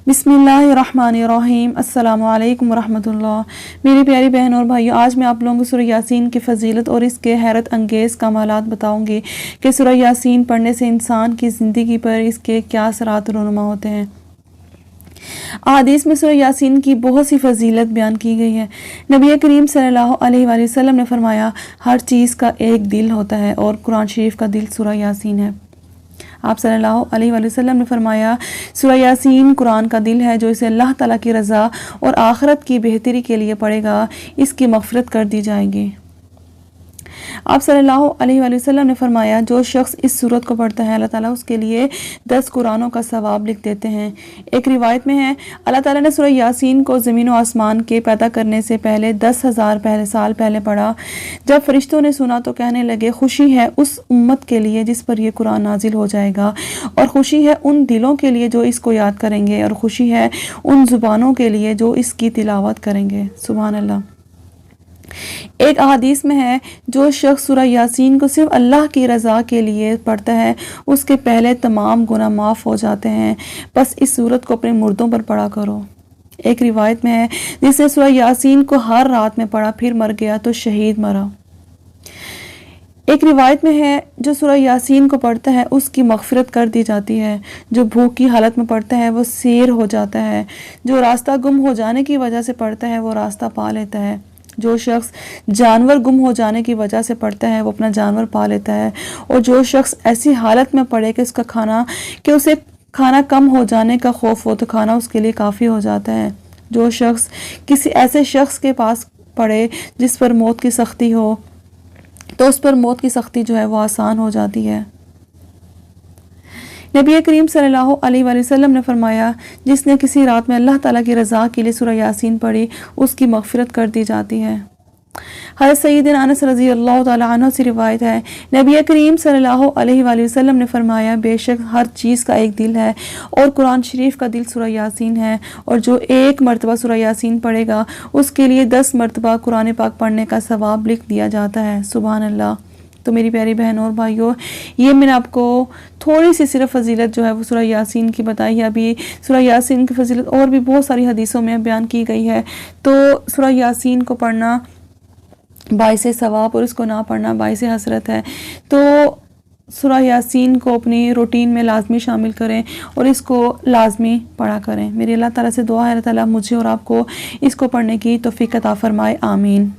बिस्मिल्लाहिर्रहमानिर्रहीम। अस्सलामु अलैकुम वरहमतुल्लाह। मेरी प्यारी बहन और भाइयों, आज मैं आप लोगों को सूरह यासीन की फ़जीलत और इसके हैरत अंगेज़ कमालात बताऊंगी कि सूरह यासीन पढ़ने से इंसान की ज़िंदगी पर इसके क्या असरात रूनुमा होते हैं। अहादीस में सूरह यासीन की बहुत सी फ़जीलत बयान की गई है। नबी करीम सल्लल्लाहु अलैहि वसल्लम ने फरमाया, हर चीज़ का एक दिल होता है और कुरान शरीफ का दिल सूरह यासीन है। आप सल्लल्लाहु अलैहि वसल्लम ने फरमाया, सूरह यासीन कुरान का दिल है, जो इसे अल्लाह ताला की रज़ा और आखिरत की बेहतरी के लिए पढ़ेगा, इसकी मग़फ़िरत कर दी जाएगी। आप सल्लल्लाहु अलैहि वसल्लम ने फरमाया, जो शख्स इस सूरत को पढ़ता है, अल्लाह ताला उसके लिए 10 कुरानों का सवाब लिख देते हैं। एक रिवायत में है, अल्लाह ताला ने सूरह यासीन को ज़मीन और आसमान के पैदा करने से पहले 10,000 साल पहले पढ़ा। जब फरिश्तों ने सुना तो कहने लगे, खुशी है उस उम्मत के लिए जिस पर यह कुरान नाजिल हो जाएगा, और खुशी है उन दिलों के लिए जो इसको याद करेंगे, और खुशी है उन ज़ुबानों के लिए जो इसकी तिलावत करेंगे। सुभान अल्लाह। एक अहादीस में है, जो शख्स सूरह यासीन को सिर्फ अल्लाह की रज़ा के लिए पढ़ता है, उसके पहले तमाम गुनाह माफ़ हो जाते हैं। बस इस सूरत को अपने मुर्दों पर पढ़ा करो। एक रिवायत में है, जिसने सूरह यासीन को हर रात में पढ़ा फिर मर गया तो शहीद मरा। एक रिवायत में है, जो सूरह यासीन को पढ़ता है उसकी मग़फ़िरत कर दी जाती है। जो भूख की हालत में पढ़ता है वो सैर हो जाता है। जो रास्ता गुम हो जाने की वजह से पढ़ता है वो रास्ता पा लेता है। जो शख्स जानवर गुम हो जाने की वजह से पढ़ता है वो अपना जानवर पा लेता है। और जो शख्स ऐसी हालत में पढ़े कि उसे खाना कम हो जाने का खौफ हो तो खाना उसके लिए काफ़ी हो जाता है। जो शख्स किसी ऐसे शख्स के पास पढ़े जिस पर मौत की सख्ती हो तो उस पर मौत की सख्ती जो है वो आसान हो जाती है। नबी करीम सल्लल्लाहु अलैहि वसल्लम ने फरमाया, जिसने किसी रात में अल्लाह ताला की रज़ा के लिए सूरह यासीन पढ़ी, उसकी मग़फ़िरत कर दी जाती है। हज़रत सय्यदना अनस रज़ी अल्लाह ताला अन्हु से रिवायत है, नबी करीम सल्लल्लाहु अलैहि वसल्लम ने फरमाया, बेशक हर चीज़ का एक दिल है और कुरान शरीफ का दिल सूरह यासीन है, और जो एक मरतबा सूरह यासीन पढ़ेगा उसके लिए 10 मरतबा कुरान पाक पढ़ने का सवाब लिख दिया जाता है। सुभान अल्लाह। तो मेरी प्यारी बहन और भाइयों, ये मैंने आपको थोड़ी सी सिर्फ फजीलत जो है वो सूरह यासीन की बताई है। अभी सूरह यासीन की फजीलत और भी बहुत सारी हदीसों में बयान की गई है। तो सूरह यासीन को पढ़ना बाइसे सवाब और इसको ना पढ़ना बाइसे हसरत है। तो सूरह यासीन को अपनी रूटीन में लाजमी शामिल करें और इसको लाजमी पढ़ा करें। मेरी अल्लाह ताला से दुआ है, अल्लाह ताला मुझे और आपको इसको पढ़ने की तौफीक अता फरमाए। आमीन।